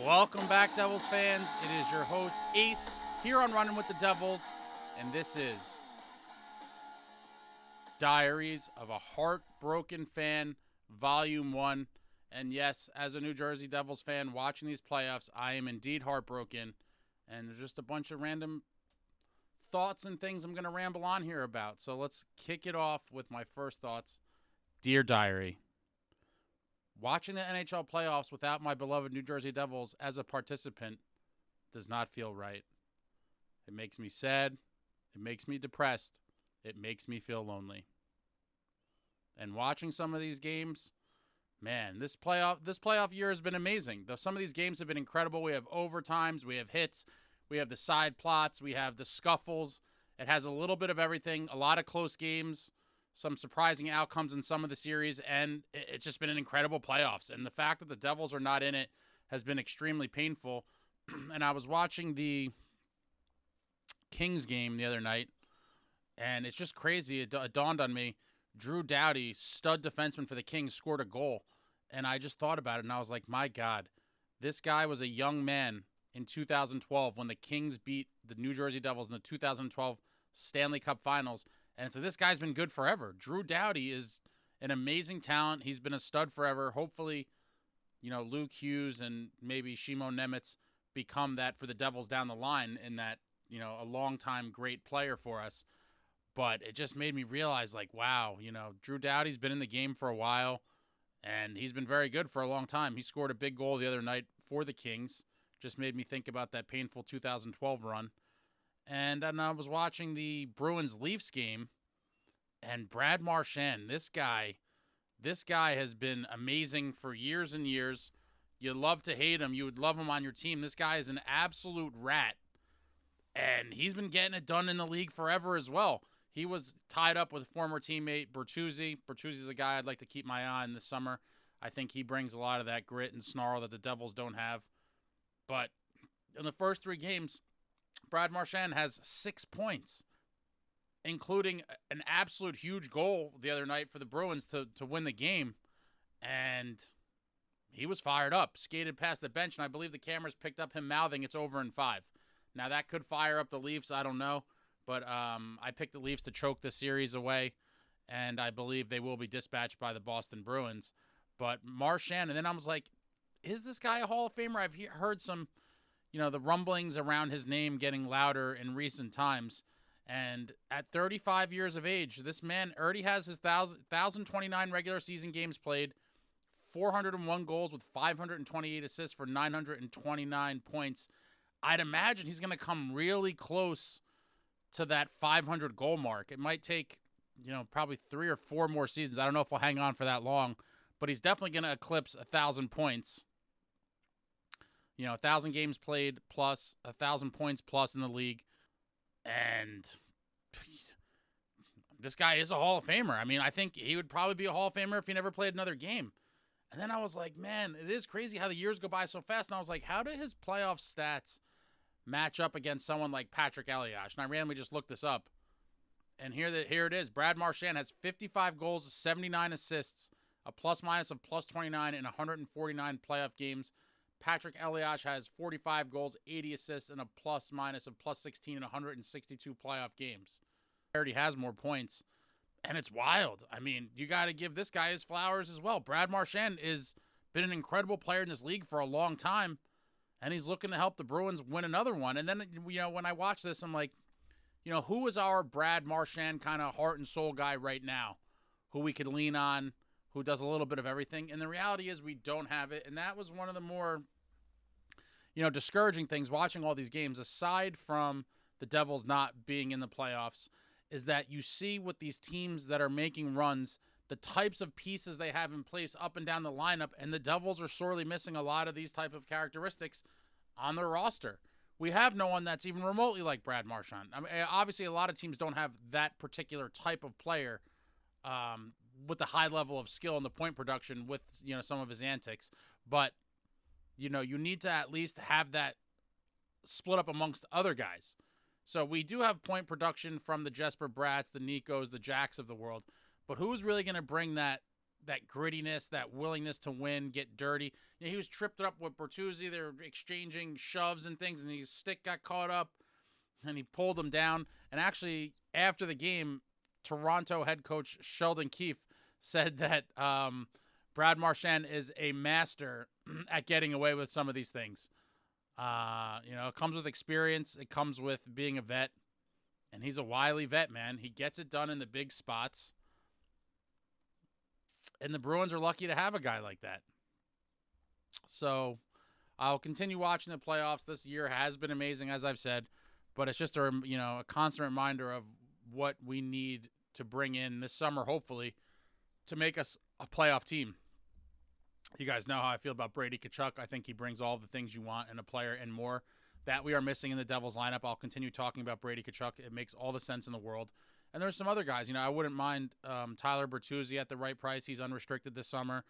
Welcome back, Devils fans. It is your host, Ace, here on Running with the Devils, and this is Diaries of a Heartbroken Fan, Volume 1. And yes, as a New Jersey Devils fan watching these playoffs, I am indeed heartbroken, and there's just a bunch of random thoughts and things I'm going to ramble on here about. So let's kick it off with my first thoughts. Dear Diary, watching the NHL playoffs without my beloved New Jersey Devils as a participant does not feel right. It makes me sad. It makes me depressed. It makes me feel lonely. And watching some of these games, man, this playoff year has been amazing. Some of these games have been incredible. We have overtimes, we have hits, we have the side plots, we have the scuffles. It has a little bit of everything, a lot of close games, some surprising outcomes in some of the series, and it's just been an incredible playoffs. And the fact that the Devils are not in it has been extremely painful. And I was watching the Kings game the other night, and it's just crazy. It dawned on me, Drew Doughty, stud defenseman for the Kings, scored a goal. And I just thought about it, and I was like, my God, this guy was a young man in 2012 when the Kings beat the New Jersey Devils in the 2012 Stanley Cup Finals. And so this guy's been good forever. Drew Doughty is an amazing talent. He's been a stud forever. Hopefully, Luke Hughes and maybe Shimo Nemitz become that for the Devils down the line in that, a long-time great player for us. But it just made me realize, wow, Drew Doughty's been in the game for a while, and he's been very good for a long time. He scored a big goal the other night for the Kings. Just made me think about that painful 2012 run. And then I was watching the Bruins-Leafs game, and Brad Marchand, this guy has been amazing for years and years. You love to hate him. You would love him on your team. This guy is an absolute rat, and he's been getting it done in the league forever as well. He was tied up with former teammate Bertuzzi. Bertuzzi's a guy I'd like to keep my eye on this summer. I think he brings a lot of that grit and snarl that the Devils don't have. But in the first three games, Brad Marchand has 6 points, including an absolute huge goal the other night for the Bruins to win the game. And he was fired up, skated past the bench, and I believe the cameras picked up him mouthing, "It's over in 5." Now, that could fire up the Leafs. I don't know. But I picked the Leafs to choke this series away, and I believe they will be dispatched by the Boston Bruins. But Marshan, and then I was like, is this guy a Hall of Famer? I've heard some, the rumblings around his name getting louder in recent times. And at 35 years of age, this man already has his 1,029 regular season games played, 401 goals with 528 assists for 929 points. I'd imagine he's going to come really close to that 500 goal mark. It might take, probably 3 or 4 more seasons. I don't know if he'll hang on for that long, but he's definitely going to eclipse 1,000 points. 1,000 games played plus 1,000 points plus in the league. And this guy is a Hall of Famer. I mean, I think he would probably be a Hall of Famer if he never played another game. And then I was like, man, it is crazy how the years go by so fast. And I was like, how do his playoff stats match up against someone like Patrick Elias? And I randomly just looked this up. And here it is. Brad Marchand has 55 goals, 79 assists, a plus-minus of plus 29 in 149 playoff games. Patrick Elias has 45 goals, 80 assists, and a plus-minus of plus 16 in 162 playoff games. He already has more points, and it's wild. I mean, you got to give this guy his flowers as well. Brad Marchand has been an incredible player in this league for a long time, and he's looking to help the Bruins win another one. And then, when I watch this, I'm like, who is our Brad Marchand kind of heart and soul guy right now who we could lean on, who does a little bit of everything? And the reality is we don't have it, and that was one of the more discouraging things watching all these games, aside from the Devils not being in the playoffs, is that you see with these teams that are making runs, the types of pieces they have in place up and down the lineup, and the Devils are sorely missing a lot of these type of characteristics on their roster. We have no one that's even remotely like Brad Marchand. I mean, obviously, a lot of teams don't have that particular type of player with the high level of skill and the point production with, some of his antics. But, you need to at least have that split up amongst other guys. So we do have point production from the Jesper Bratts, the Nikos, the Jacks of the world. But who's really going to bring that that grittiness, that willingness to win, get dirty. You know, he was tripped up with Bertuzzi. They were exchanging shoves and things, and his stick got caught up, and he pulled him down. And actually, after the game, Toronto head coach Sheldon Keefe said that Brad Marchand is a master at getting away with some of these things. It comes with experience. It comes with being a vet. And he's a wily vet, man. He gets it done in the big spots. And the Bruins are lucky to have a guy like that. So I'll continue watching the playoffs. This year has been amazing, as I've said. But it's just a constant reminder of what we need to bring in this summer, hopefully, to make us a playoff team. You guys know how I feel about Brady-Tkachuk. I think he brings all the things you want in a player and more that we are missing in the Devils lineup. I'll continue talking about Brady-Tkachuk. It makes all the sense in the world. And there's some other guys. I wouldn't mind Tyler Bertuzzi at the right price. He's unrestricted this summer.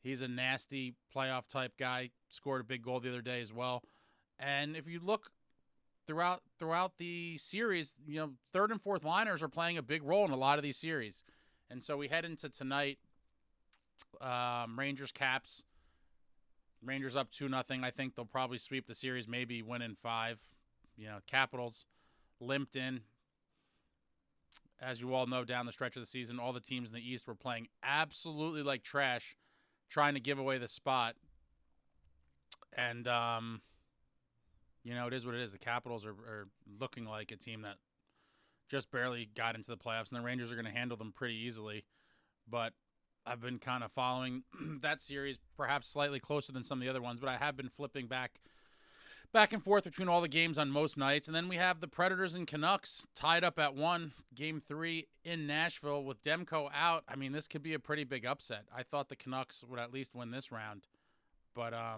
He's a nasty playoff type guy. Scored a big goal the other day as well. And if you look throughout the series, third and fourth liners are playing a big role in a lot of these series. And so we head into tonight. Rangers Caps. Rangers up 2-0. I think they'll probably sweep the series, maybe win in 5. Capitals limped in. As you all know, down the stretch of the season, all the teams in the East were playing absolutely like trash, trying to give away the spot. And, it is what it is. The Capitals are looking like a team that just barely got into the playoffs, and the Rangers are going to handle them pretty easily. But I've been kind of following that series, perhaps slightly closer than some of the other ones, but I have been flipping back and forth between all the games on most nights. And then we have the Predators and Canucks tied up at 1, Game 3 in Nashville with Demko out. I mean, this could be a pretty big upset. I thought the Canucks would at least win this round, but I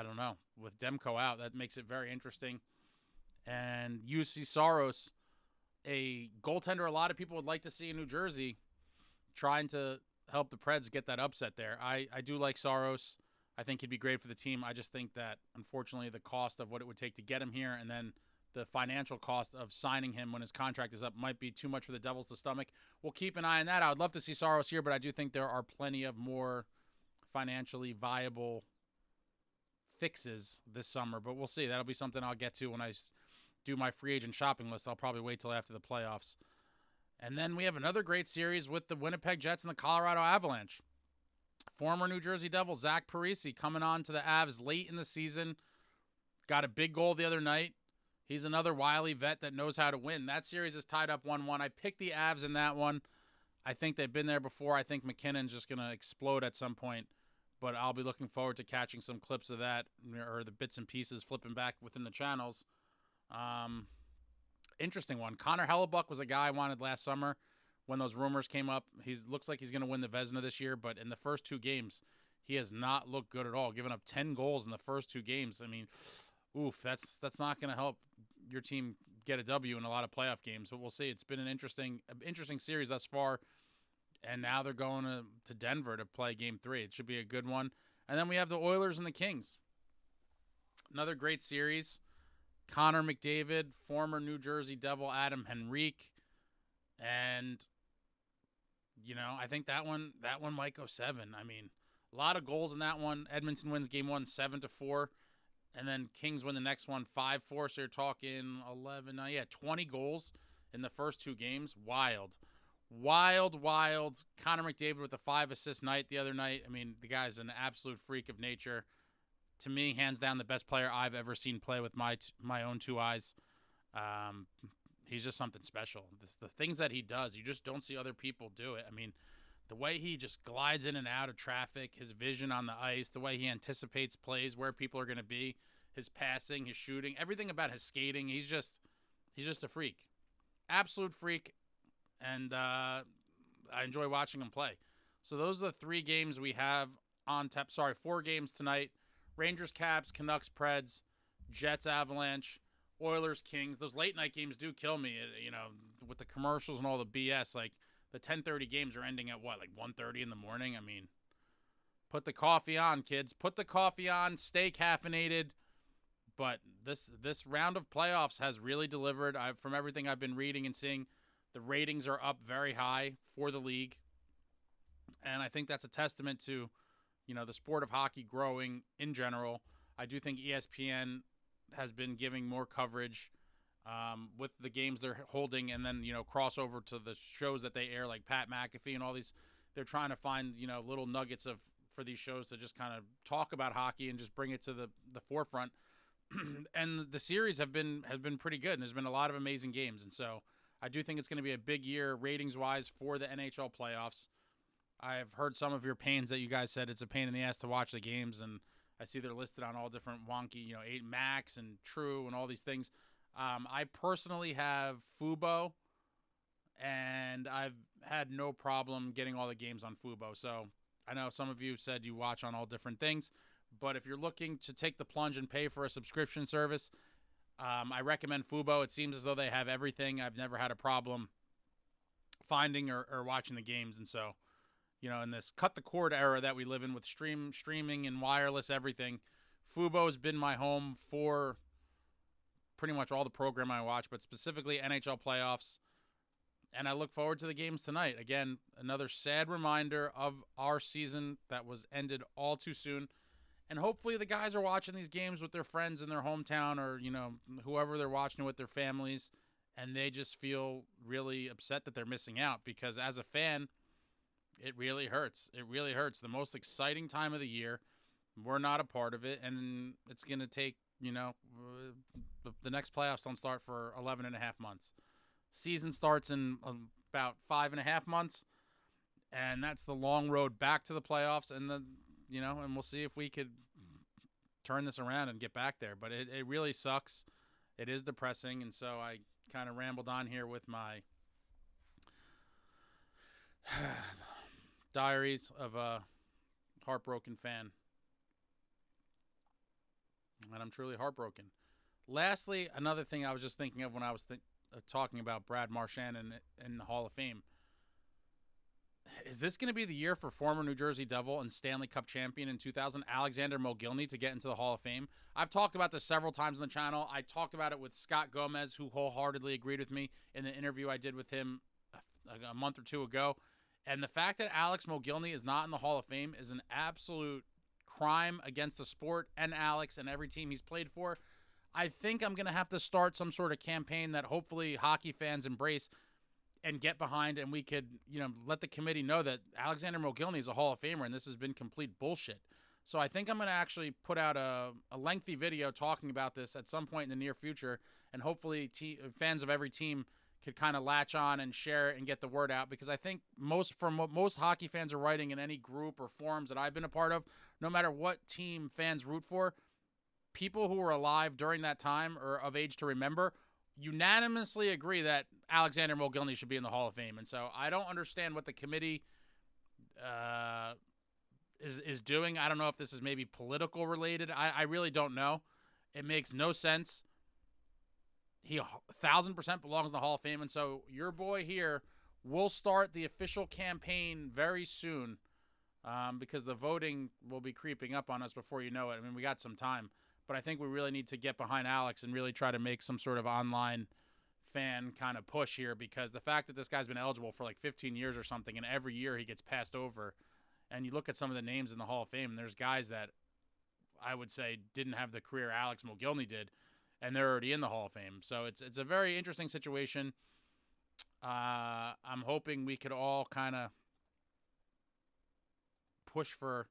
don't know. With Demko out, that makes it very interesting. And UC Saros, a goaltender a lot of people would like to see in New Jersey, trying to help the Preds get that upset there. I do like Saros. I think he'd be great for the team. I just think that, unfortunately, the cost of what it would take to get him here and then the financial cost of signing him when his contract is up might be too much for the Devils to stomach. We'll keep an eye on that. I would love to see Saros here, but I do think there are plenty of more financially viable fixes this summer. But we'll see. That'll be something I'll get to when I do my free agent shopping list. I'll probably wait till after the playoffs. And then we have another great series with the Winnipeg Jets and the Colorado Avalanche. Former New Jersey Devil Zach Parise coming on to the Avs late in the season. Got a big goal the other night. He's another wily vet that knows how to win. That series is tied up 1-1. I picked the Avs in that one. I think they've been there before. I think McKinnon's just going to explode at some point. But I'll be looking forward to catching some clips of that, or the bits and pieces flipping back within the channels. Interesting one. Connor Hellebuck was a guy I wanted last summer when those rumors came up. He looks like he's going to win the Vezina this year, but in the first 2 games, he has not looked good at all. Giving up 10 goals in the first 2 games. I mean, that's not going to help your team get a W in a lot of playoff games, but we'll see. It's been an interesting series thus far, and now they're going to Denver to play Game 3. It should be a good one. And then we have the Oilers and the Kings. Another great series. Connor McDavid, former New Jersey Devil Adam Henrique, and I think that one might go 7. I mean, a lot of goals in that one. Edmonton wins Game 1 7-4, and then Kings win the next one 5-4. So you're talking 20 goals in the first 2 games. Wild. Connor McDavid with a 5-assist night the other night. I mean, the guy's an absolute freak of nature. To me, hands down, the best player I've ever seen play with my own 2 eyes. He's just something special. The things that he does, you just don't see other people do it. I mean, the way he just glides in and out of traffic, his vision on the ice, the way he anticipates plays, where people are going to be, his passing, his shooting, everything about his skating. He's just a freak, absolute freak, and I enjoy watching him play. So those are the 3 games we have on tap. 4 games tonight. Rangers, Caps, Canucks, Preds, Jets, Avalanche, Oilers, Kings. Those late night games do kill me, with the commercials and all the BS. Like, the 10:30 games are ending at 1:30 in the morning? I mean, put the coffee on, kids. Put the coffee on. Stay caffeinated. But this round of playoffs has really delivered. From everything I've been reading and seeing, the ratings are up very high for the league. And I think that's a testament to, the sport of hockey growing in general. I do think ESPN has been giving more coverage with the games they're holding, and then, cross over to the shows that they air, like Pat McAfee and all these. They're trying to find, little nuggets for these shows to just kind of talk about hockey and just bring it to the forefront. And the series have been pretty good, and there's been a lot of amazing games. And so I do think it's going to be a big year ratings-wise for the NHL playoffs. I've heard some of your pains that you guys said it's a pain in the ass to watch the games, and I see they're listed on all different wonky, 8 Max and True and all these things. I personally have Fubo, and I've had no problem getting all the games on Fubo. So I know some of you said you watch on all different things, but if you're looking to take the plunge and pay for a subscription service, I recommend Fubo. It seems as though they have everything. I've never had a problem finding or watching the games, and so in this cut the cord era that we live in with streaming and wireless everything, Fubo has been my home for pretty much all the program I watch, but specifically NHL playoffs. And I look forward to the games tonight. Again, another sad reminder of our season that was ended all too soon. And hopefully the guys are watching these games with their friends in their hometown, or, whoever they're watching with their families, and they just feel really upset that they're missing out, because as a fan, it really hurts. It really hurts. The most exciting time of the year. We're not a part of it, and it's going to take, the next playoffs don't start for 11 and a half months. Season starts in about 5.5 months, and that's the long road back to the playoffs, and and we'll see if we could turn this around and get back there. But it really sucks. It is depressing, and so I kind of rambled on here with my Diaries of a Heartbroken Fan. And I'm truly heartbroken. Lastly, another thing I was just thinking of when I was talking about Brad Marchand in the Hall of Fame. Is this going to be the year for former New Jersey Devil and Stanley Cup champion in 2000, Alexander Mogilny, to get into the Hall of Fame? I've talked about this several times on the channel. I talked about it with Scott Gomez, who wholeheartedly agreed with me in the interview I did with him a month or two ago. And the fact that Alex Mogilny is not in the Hall of Fame is an absolute crime against the sport and Alex and every team he's played for. I think I'm going to have to start some sort of campaign that hopefully hockey fans embrace and get behind, and we could, let the committee know that Alexander Mogilny is a Hall of Famer, and this has been complete bullshit. So I think I'm going to actually put out a lengthy video talking about this at some point in the near future, and hopefully fans of every team could kind of latch on and share it and get the word out, because I think most hockey fans are writing in any group or forums that I've been a part of, no matter what team fans root for, people who were alive during that time or of age to remember unanimously agree that Alexander Mogilny should be in the Hall of Fame. And so I don't understand what the committee is doing. I don't know if this is maybe political related. I really don't know. It makes no sense. He 1,000% belongs in the Hall of Fame. And so your boy here will start the official campaign very soon, because the voting will be creeping up on us before you know it. I mean, we got some time. But I think we really need to get behind Alex and really try to make some sort of online fan kind of push here, because the fact that this guy's been eligible for like 15 years or something, and every year he gets passed over, and you look at some of the names in the Hall of Fame, and there's guys that I would say didn't have the career Alex Mogilny did, and they're already in the Hall of Fame. So it's a very interesting situation. I'm hoping we could all kind of push for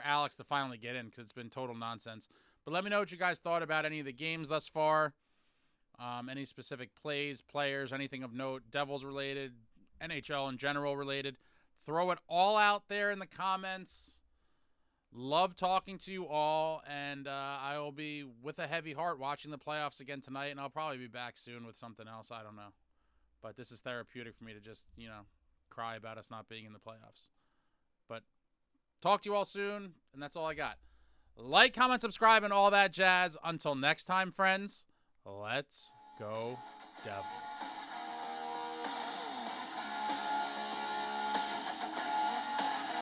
Alex to finally get in, because it's been total nonsense. But let me know what you guys thought about any of the games thus far. Any specific plays, players, anything of note, Devils related, NHL in general related. Throw it all out there in the comments. Love talking to you all, and I will be with a heavy heart watching the playoffs again tonight, and I'll probably be back soon with something else. I don't know. But this is therapeutic for me to just, cry about us not being in the playoffs. But talk to you all soon, and that's all I got. Like, comment, subscribe, and all that jazz. Until next time, friends, let's go Devils.